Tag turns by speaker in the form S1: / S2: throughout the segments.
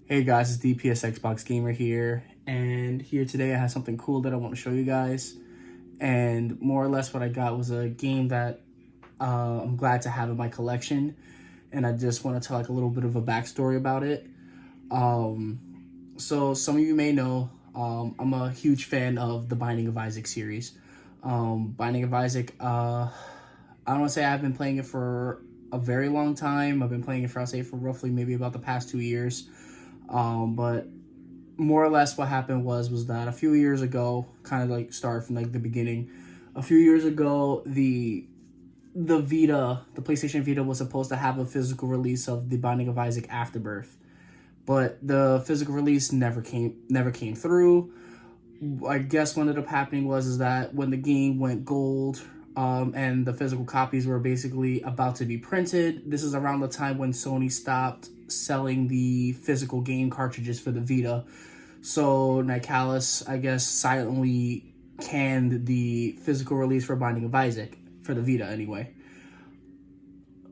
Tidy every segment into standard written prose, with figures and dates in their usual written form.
S1: Hey guys, it's DPS Xbox Gamer here, and here today I have something cool that I want to show you guys. And more or less, what I got was a game that I'm glad to have in my collection, and I just want to tell like a little bit of a backstory about it. So some of you may know, I'm a huge fan of the Binding of Isaac series. Binding of Isaac, I don't want to say I've been playing it for a very long time. I've been playing it for, I'll say, for roughly maybe about the past 2 years. But more or less what happened was that a few years ago, kind of like start from like the beginning, a few years ago, the Vita, the PlayStation Vita was supposed to have a physical release of The Binding of Isaac Afterbirth, but the physical release never came through. I guess what ended up happening was that when the game went gold, and the physical copies were basically about to be printed. This is around the time when Sony stopped selling the physical game cartridges for the Vita. So Nicalis, I guess, silently canned the physical release for Binding of Isaac, for the Vita anyway.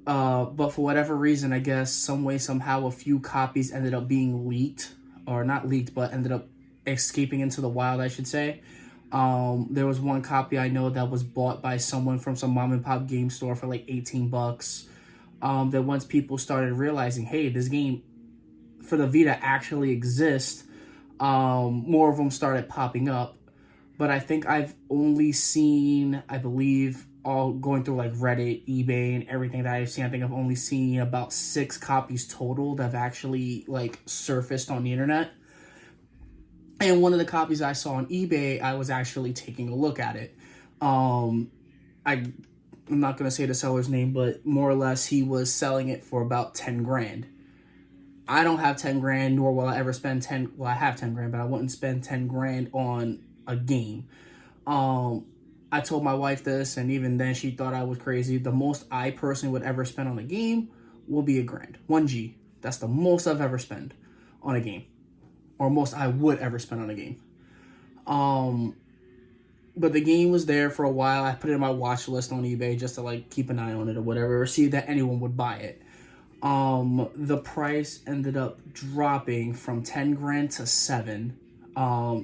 S1: But for whatever reason, I guess, some way, somehow, a few copies ended up being leaked. Or not leaked, but ended up escaping into the wild, I should say. There was one copy I know that was bought by someone from some mom and pop game store for like 18 bucks. That once people started realizing, hey, this game for the Vita actually exists, more of them started popping up. But I think I've only seen, I believe, all going through like Reddit, eBay, and everything that I've seen, I think I've only seen about 6 copies total that have actually like surfaced on the internet. And one of the copies I saw on eBay, I was actually taking a look at it. I'm not gonna say the seller's name, but more or less he was selling it for about 10 grand. I don't have 10 grand, nor will I ever spend 10. Well, I have 10 grand, but I wouldn't spend 10 grand on a game. I told my wife this, and even then she thought I was crazy. The most I personally would ever spend on a game will be a grand. 1G. That's the most I've ever spent on a game. Or most I would ever spend on a game. But the game was there for a while. I put it in my watch list on eBay just to like keep an eye on it or whatever, or see that anyone would buy it. The price ended up dropping from 10 grand to 7.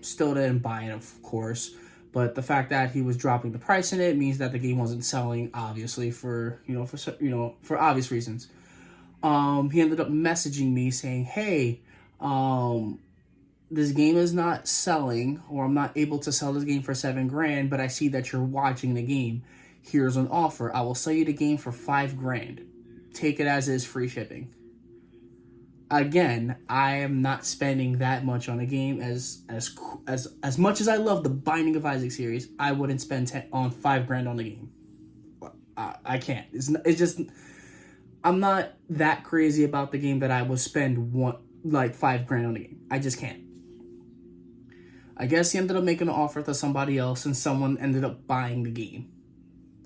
S1: Still didn't buy it, of course, but the fact that he was dropping the price in it means that the game wasn't selling, obviously, for obvious reasons. He ended up messaging me saying, hey, this game is not selling, or I'm not able to sell this game for 7 grand, but I see that you're watching the game. Here's an offer. I will sell you the game for 5 grand. Take it as is, free shipping. Again, I am not spending that much on a game. As much as I love the Binding of Isaac series, I wouldn't spend on 5 grand on the game. I can't. It's just, I'm not that crazy about the game that I would spend 5 grand on the game. I just can't. I guess he ended up making an offer to somebody else, and someone ended up buying the game.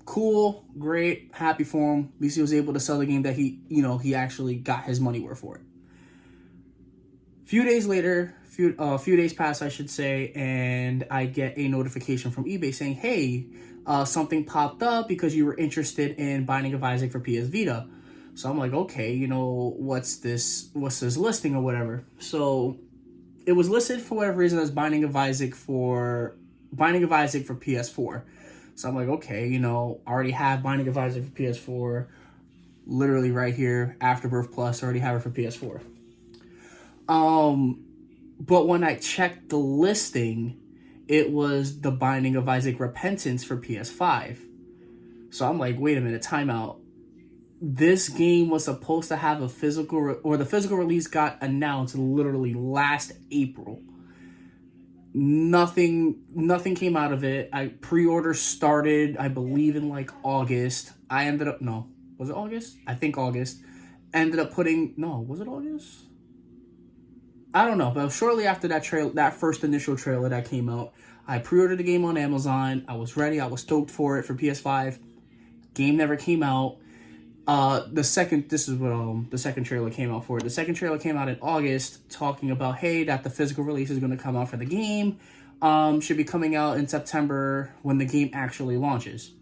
S1: Cool, great, happy for him. At least he was able to sell the game that he actually got his money worth for it. Few days later, few days pass, I should say, and I get a notification from eBay saying, hey, something popped up because you were interested in Binding of Isaac for PS Vita. So I'm like, okay, what's this listing or whatever. So it was listed for whatever reason as Binding of Isaac for PS4. So I'm like, okay, I already have Binding of Isaac for PS4, literally right here, Afterbirth Plus, already have it for PS4. But when I checked the listing, it was the Binding of Isaac Repentance for PS5. So I'm like, wait a minute, timeout. This game was supposed to have a the physical release got announced literally last April. Nothing came out of it. Pre-order started, I believe, in like August. Was it August? I think August. Ended up was it August? I don't know, but shortly after that first initial trailer that came out, I pre-ordered the game on Amazon. I was ready. I was stoked for it for PS5. Game never came out. The second trailer came out for it. The second trailer came out in August, talking about, hey, that the physical release is going to come out for the game. Should be coming out in September when the game actually launches.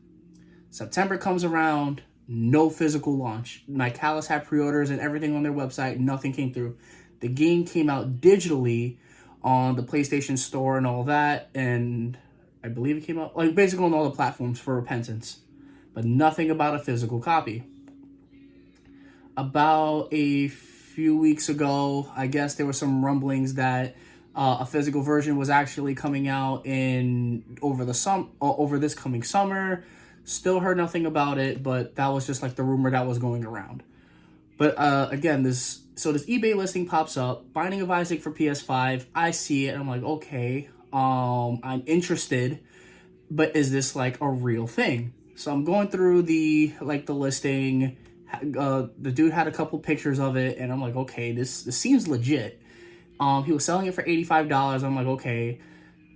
S1: September comes around, no physical launch. Nicalis had pre-orders and everything on their website. Nothing came through. The game came out digitally on the PlayStation Store and all that, and I believe it came out like basically on all the platforms for Repentance, but nothing about a physical copy. About a few weeks ago, I guess there were some rumblings that a physical version was actually coming out over this coming summer. Still heard nothing about it, but that was just like the rumor that was going around. But again, this eBay listing pops up, Binding of Isaac for PS5. I see it, and I'm like, okay, I'm interested, but is this like a real thing? So I'm going through the listing. The dude had a couple pictures of it, and I'm like, okay, this seems legit. He was selling it for $85. I'm like, okay,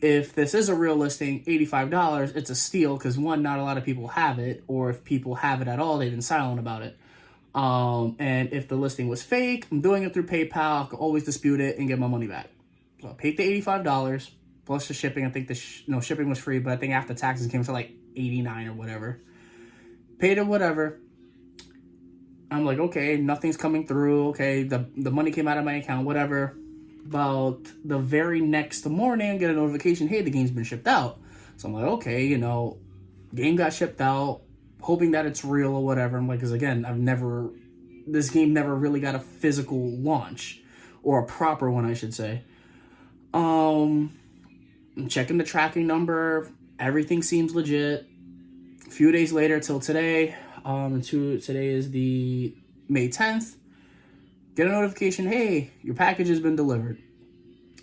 S1: if this is a real listing, $85, it's a steal, because one, not a lot of people have it, or if people have it at all, they've been silent about it. And if the listing was fake, I'm doing it through PayPal. I can always dispute it and get my money back. So I paid the $85 plus the shipping. I think shipping was free, but I think after taxes came to like $89 or whatever. Paid it, whatever. I'm like, okay, nothing's coming through. Okay, the money came out of my account, whatever. About the very next morning, I get a notification, hey, the game's been shipped out. So I'm like, okay, game got shipped out, hoping that it's real or whatever. I'm like, because again, this game never really got a physical launch, or a proper one, I should say. I'm checking the tracking number. Everything seems legit. A few days later till today, today is the May 10th. Get a notification, hey, your package has been delivered.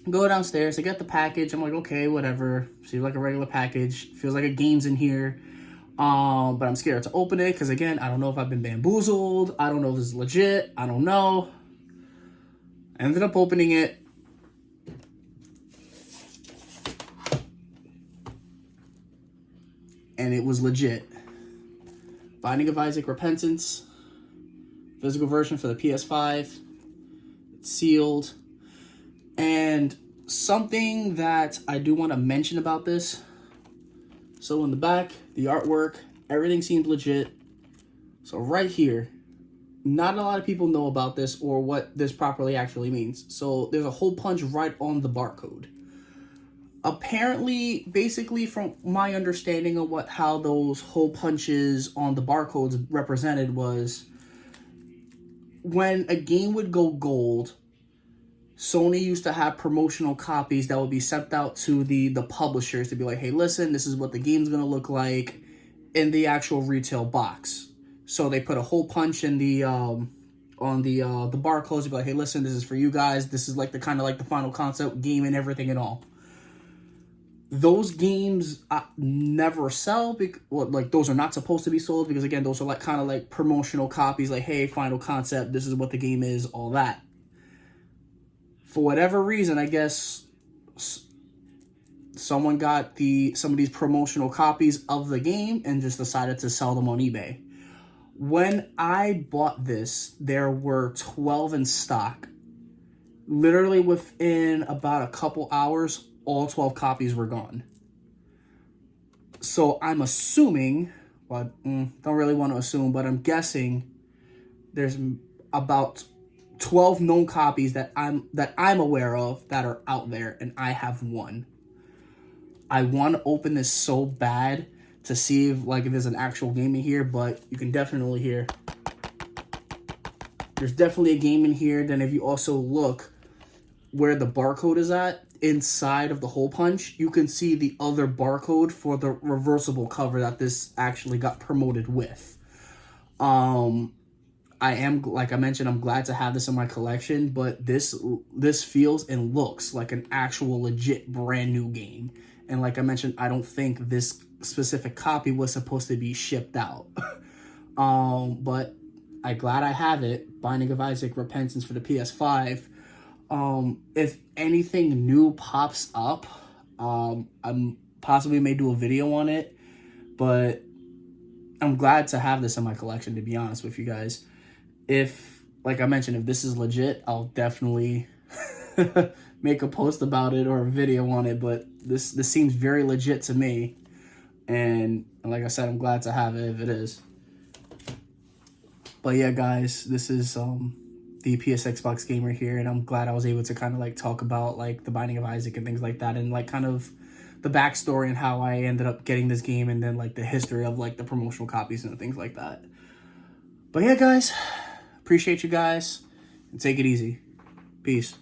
S1: Go downstairs, I get the package. I'm like, okay, whatever. Seems like a regular package. Feels like a game's in here. But I'm scared to open it because, again, I don't know if I've been bamboozled. I don't know if this is legit. I don't know. I ended up opening it. And it was legit. Binding of Isaac Repentance. Physical version for the PS5. It's sealed. And something that I do want to mention about this. So in the back, the artwork, everything seems legit. So right here, not a lot of people know about this or what this properly actually means. So there's a hole punch right on the barcode. Apparently, basically from my understanding of how those hole punches on the barcodes represented was when a game would go gold, Sony used to have promotional copies that would be sent out to the publishers to be like, hey, listen, this is what the game's going to look like in the actual retail box. So they put a hole punch in the on the barcodes to be like, hey, listen, this is for you guys. This is like the kind of like the final concept game and everything and all. Those games never sell, those are not supposed to be sold because, again, those are like kind of like promotional copies, like, hey, final concept, this is what the game is, all that. For whatever reason, I guess someone got some of these promotional copies of the game and just decided to sell them on eBay. When I bought this, there were 12 in stock. Literally within about a couple hours, all 12 copies were gone. So I'm assuming, don't really want to assume, but I'm guessing there's about 12 known copies that I'm aware of that are out there, and I have one. I want to open this so bad to see if there's an actual game in here, but you can definitely hear there's definitely a game in here. Then if you also look where the barcode is at, inside of the hole punch, you can see the other barcode for the reversible cover that this actually got promoted with. I am, like I mentioned, I'm glad to have this in my collection, but this feels and looks like an actual legit brand new game. And like I mentioned, I don't think this specific copy was supposed to be shipped out. But I'm glad I have it. Binding of Isaac Repentance for the PS5. If anything new pops up, I'm possibly may do a video on it, but I'm glad to have this in my collection, to be honest with you guys. If, like I mentioned, if this is legit, I'll definitely make a post about it or a video on it, but this seems very legit to me, and like I said, I'm glad to have it if it is. But yeah, guys, this is the PSX Box Gamer here, and I'm glad I was able to kind of like talk about like the Binding of Isaac and things like that, and like kind of the backstory and how I ended up getting this game, and then like the history of like the promotional copies and things like that. But yeah, guys, appreciate you guys, and take it easy. Peace.